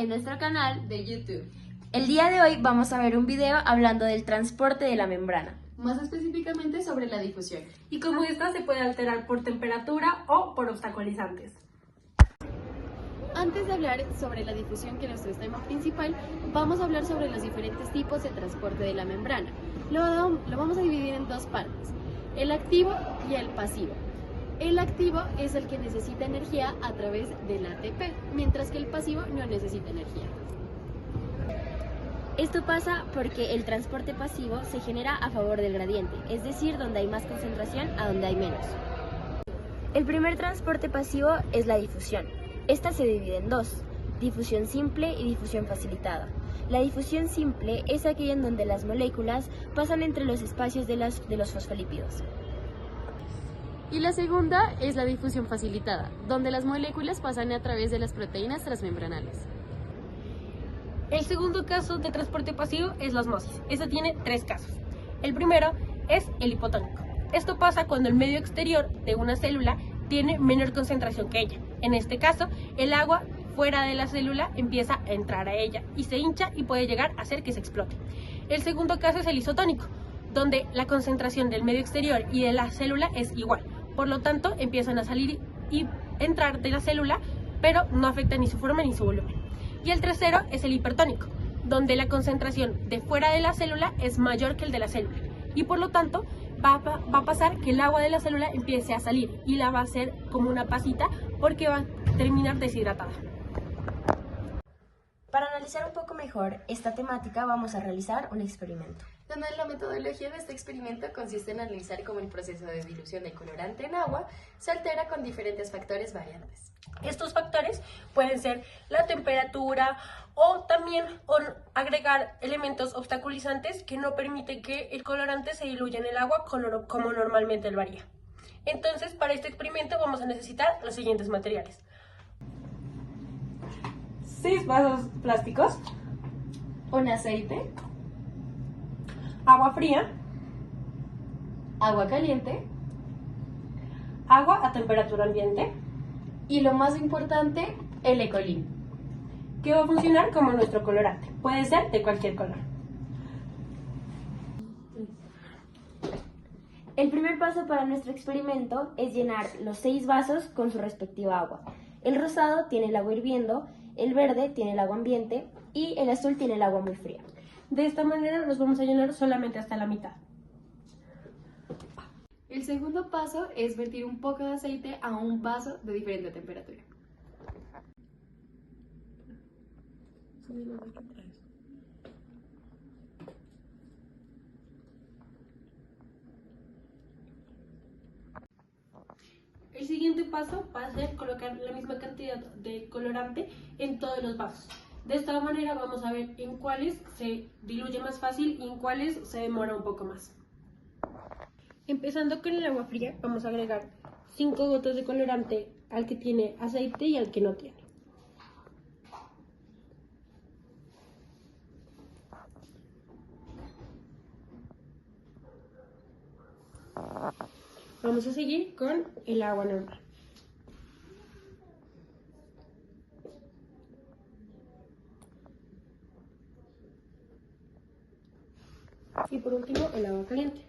en nuestro canal de YouTube. El día de hoy vamos a ver un video hablando del transporte de la membrana. Más específicamente sobre la difusión. Y cómo esta se puede alterar por temperatura o por obstaculizantes. Antes de hablar sobre la difusión, que es nuestro tema principal, vamos a hablar sobre los diferentes tipos de transporte de la membrana. Lo vamos a dividir en dos partes, el activo y el pasivo. El activo es el que necesita energía a través del ATP, mientras que el pasivo no necesita energía. Esto pasa porque el transporte pasivo se genera a favor del gradiente, es decir, donde hay más concentración a donde hay menos. El primer transporte pasivo es la difusión. Esta se divide en dos, difusión simple y difusión facilitada. La difusión simple es aquella en donde las moléculas pasan entre los espacios de los fosfolípidos. Y la segunda es la difusión facilitada, donde las moléculas pasan a través de las proteínas transmembranales. El segundo caso de transporte pasivo es la ósmosis. Este tiene tres casos. El primero es el hipotónico. Esto pasa cuando el medio exterior de una célula tiene menor concentración que ella. En este caso, el agua fuera de la célula empieza a entrar a ella y se hincha y puede llegar a hacer que se explote. El segundo caso es el isotónico, donde la concentración del medio exterior y de la célula es igual. Por lo tanto, empiezan a salir y entrar de la célula, pero no afecta ni su forma ni su volumen. Y el tercero es el hipertónico, donde la concentración de fuera de la célula es mayor que el de la célula. Y por lo tanto, va a pasar que el agua de la célula empiece a salir y la va a hacer como una pasita porque va a terminar deshidratada. Para analizar un poco mejor esta temática vamos a realizar un experimento. Donde la metodología de este experimento consiste en analizar cómo el proceso de dilución de colorante en agua se altera con diferentes factores variantes. Estos factores pueden ser la temperatura o también agregar elementos obstaculizantes que no permiten que el colorante se diluya en el agua como normalmente lo haría. Entonces, para este experimento vamos a necesitar los siguientes materiales: 6 vasos plásticos, Un aceite, agua fría, agua caliente agua a temperatura ambiente, y lo más importante, el ecolín. que va a funcionar como nuestro colorante. Puede ser de cualquier color. El primer paso para nuestro experimento es llenar los 6 vasos con su respectiva agua. El rosado tiene el agua hirviendo, el verde tiene el agua ambiente y el azul tiene el agua muy fría. De esta manera los vamos a llenar solamente hasta la mitad. El segundo paso es vertir un poco de aceite a un vaso de diferente temperatura. El siguiente paso va a ser colocar la misma cantidad de colorante en todos los vasos. De esta manera vamos a ver en cuáles se diluye más fácil y en cuáles se demora un poco más. Empezando con el agua fría, vamos a agregar 5 gotas de colorante al que tiene aceite y al que no tiene. Vamos a seguir con el agua normal. Y por último, el agua caliente.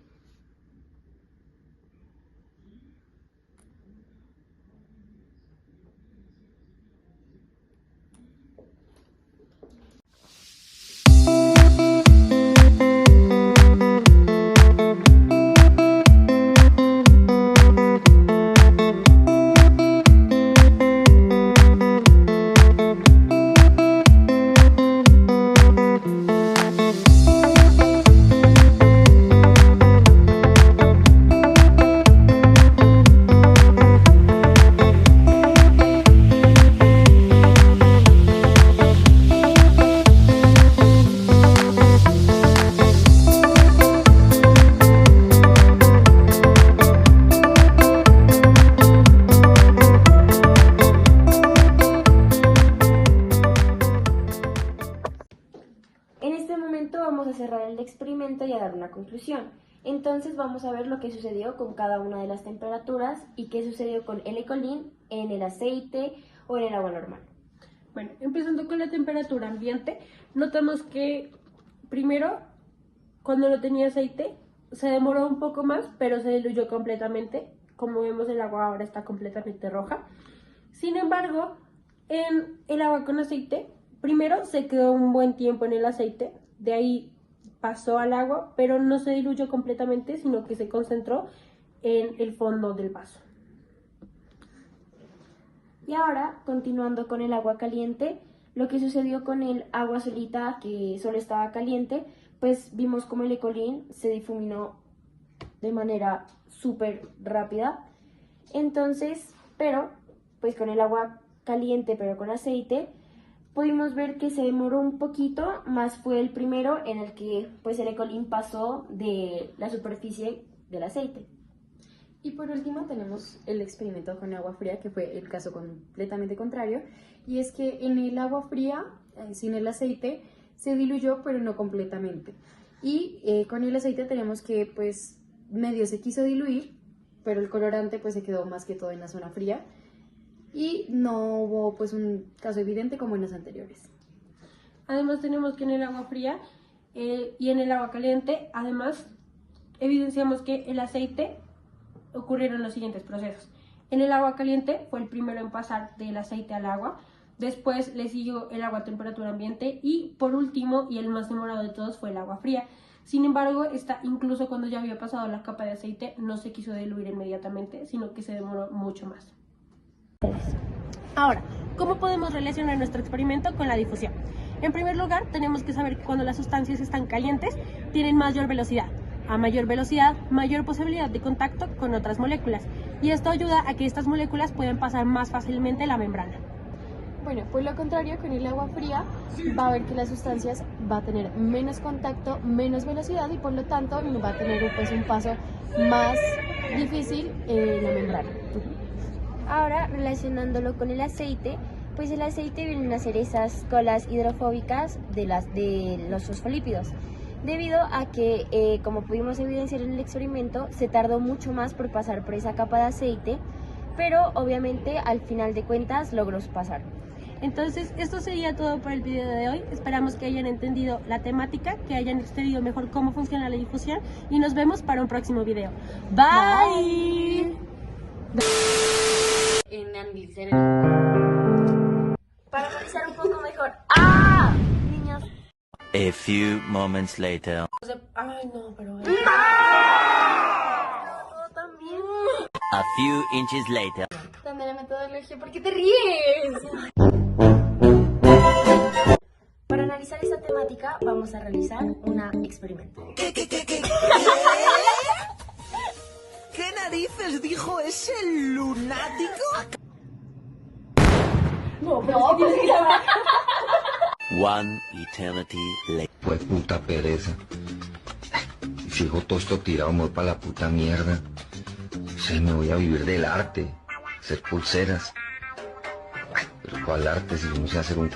vamos a cerrar el experimento y a dar una conclusión. Entonces vamos a ver lo que sucedió con cada una de las temperaturas y qué sucedió con el ecolín en el aceite o en el agua normal. Bueno, empezando con la temperatura ambiente, notamos que primero, cuando no tenía aceite, se demoró un poco más, pero se diluyó completamente. Como vemos, el agua ahora está completamente roja. Sin embargo, en el agua con aceite, primero se quedó un buen tiempo en el aceite, de ahí pasó al agua, pero no se diluyó completamente, sino que se concentró en el fondo del vaso. Y ahora, continuando con el agua caliente, lo que sucedió con el agua solita, que solo estaba caliente, pues vimos como el E. coli se difuminó de manera súper rápida. Entonces, pero, pues con el agua caliente, pero con aceite, pudimos ver que se demoró un poquito, más fue el primero en el que pues el E. coli pasó de la superficie del aceite. Y por último tenemos el experimento con agua fría, que fue el caso completamente contrario, y es que en el agua fría, sin el aceite, se diluyó pero no completamente. Y con el aceite tenemos que pues medio se quiso diluir, pero el colorante pues se quedó más que todo en la zona fría y no hubo pues un caso evidente como en los anteriores. Además tenemos que en el agua fría y en el agua caliente, además evidenciamos que el aceite ocurrieron los siguientes procesos. En el agua caliente fue el primero en pasar del aceite al agua, después le siguió el agua a temperatura ambiente y por último, y el más demorado de todos, fue el agua fría. Sin embargo, incluso cuando ya había pasado la capa de aceite, no se quiso diluir inmediatamente, sino que se demoró mucho más. Ahora, ¿cómo podemos relacionar nuestro experimento con la difusión? En primer lugar, tenemos que saber que cuando las sustancias están calientes, tienen mayor velocidad. A mayor velocidad, mayor posibilidad de contacto con otras moléculas, y esto ayuda a que estas moléculas puedan pasar más fácilmente la membrana. Bueno, por lo contrario, con el agua fría va a ver que las sustancias va a tener menos contacto, menos velocidad y por lo tanto va a tener pues, un paso más difícil en la membrana. Ahora, relacionándolo con el aceite, pues el aceite vienen a ser esas colas hidrofóbicas de los fosfolípidos, debido a que, como pudimos evidenciar en el experimento, se tardó mucho más por pasar por esa capa de aceite, pero obviamente al final de cuentas logró pasar. Entonces, esto sería todo por el video de hoy. Esperamos que hayan entendido la temática, que hayan entendido mejor cómo funciona la difusión y nos vemos para un próximo video. Bye. Para analizar un poco mejor. ¡Ah! Niños. A few moments later. Ay, no, pero... También. A few inches later. Dame la metodología, ¿por qué te ríes? Para analizar esta temática vamos a realizar un experimento. ¿Qué narices dijo ese lunático? One eternity later. Pues puta pereza. Si dejo todo esto tirado, me voy para la puta mierda. Sí, me voy a vivir del arte. Hacer pulseras. Ay, pero ¿cuál arte si no sé hacer un...